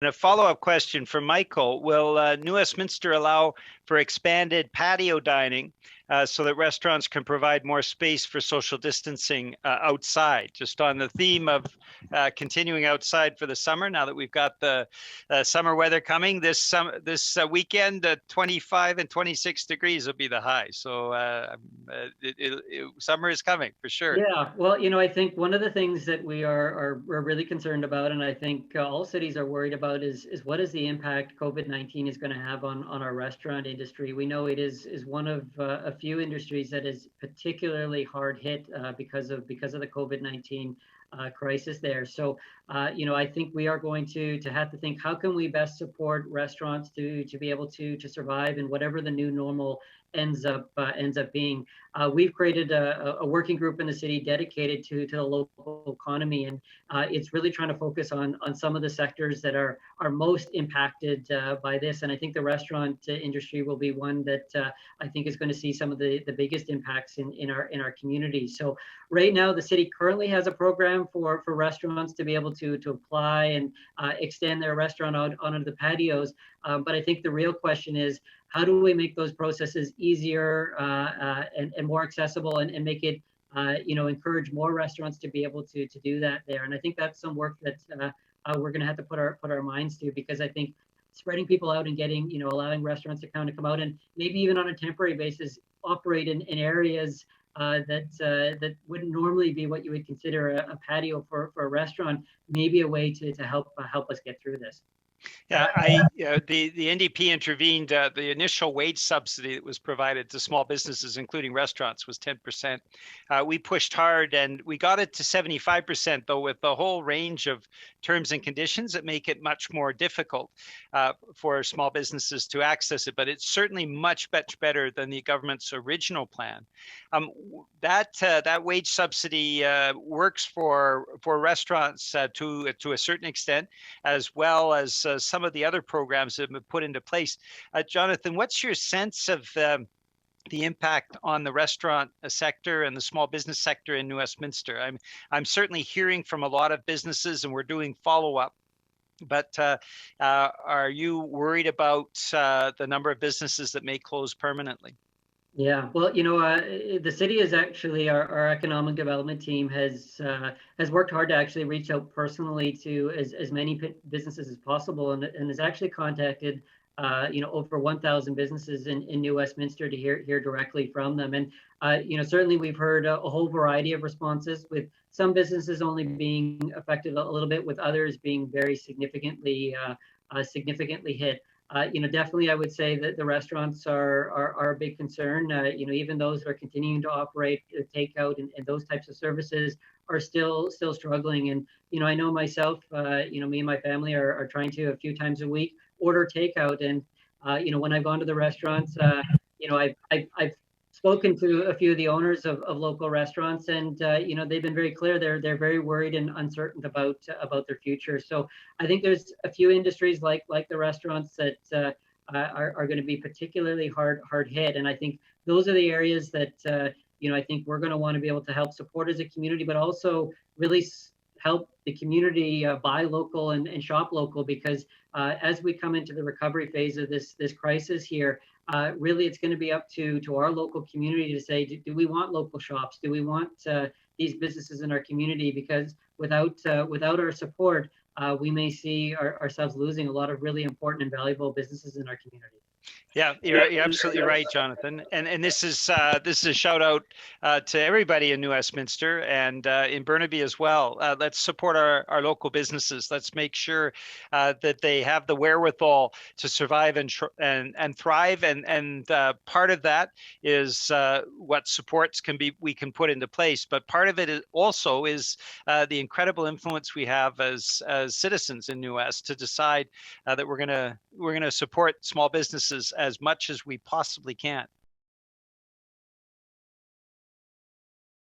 And a follow-up question for Michael: will New Westminster allow for expanded patio dining so that restaurants can provide more space for social distancing outside? Just on the theme of continuing outside for the summer, now that we've got the summer weather coming, this weekend, 25 and 26 degrees will be the high. So summer is coming for sure. Yeah, well, I think one of the things that we're really concerned about, and I think all cities are worried about, is what is the impact COVID-19 is going to have on our restaurant industry. We know it is one of a few industries that is particularly hard hit because of the COVID-19 crisis there. So, I think we are going to have to think, how can we best support restaurants to be able to survive in whatever the new normal ends up being. We've created a working group in the city dedicated to the local economy, and it's really trying to focus on some of the sectors that are most impacted by this. And I think the restaurant industry will be one that I think is going to see some of the biggest impacts in our community. So right now, the city currently has a program for restaurants to be able to apply and extend their restaurant out onto the patios. But I think the real question is, how do we make those processes easier and more accessible, and make it, encourage more restaurants to be able to do that there? And I think that's some work that we're going to have to put our minds to, because I think spreading people out and getting, allowing restaurants to kind of come out and maybe even on a temporary basis operate in areas that wouldn't normally be what you would consider a patio for a restaurant, may be a way to help us get through this. Yeah, the NDP intervened. The initial wage subsidy that was provided to small businesses, including restaurants, was 10%. We pushed hard and we got it to 75%, though, with the whole range of terms and conditions that make it much more difficult for small businesses to access it. But it's certainly much better than the government's original plan. That wage subsidy works for restaurants to a certain extent, as well as some of the other programs that have been put into place. Jonathan, what's your sense of the impact on the restaurant sector and the small business sector in New Westminster? I'm certainly hearing from a lot of businesses, and we're doing follow-up. But are you worried about the number of businesses that may close permanently? Yeah, well, the city is actually, our economic development team has worked hard to actually reach out personally to as many businesses as possible, and has actually contacted over 1,000 businesses in New Westminster to hear directly from them. And certainly we've heard a whole variety of responses, with some businesses only being affected a little bit, with others being very significantly hit. Definitely, I would say that the restaurants are a big concern. Even those that are continuing to operate takeout and those types of services are still struggling. And I know myself, me and my family are trying to, a few times a week, order takeout. And when I've gone to the restaurants, I've spoken to a few of the owners of local restaurants, and they've been very clear. They're very worried and uncertain about their future. So I think there's a few industries like the restaurants that are going to be particularly hard hit, and I think those are the areas that I think we're going to want to be able to help support as a community, but also really help the community buy local and shop local, because as we come into the recovery phase of this crisis here, really it's going to be up to our local community to say, do we want local shops? Do we want these businesses in our community? Because without our support, we may see ourselves losing a lot of really important and valuable businesses in our community. Yeah, you're absolutely right, Jonathan. And this is a shout out to everybody in New Westminster and in Burnaby as well. Let's support our local businesses. Let's make sure that they have the wherewithal to survive and thrive. And part of that is what supports we can put into place. But part of it is also the incredible influence we have as citizens in New West to decide that we're gonna support small businesses as much as we possibly can.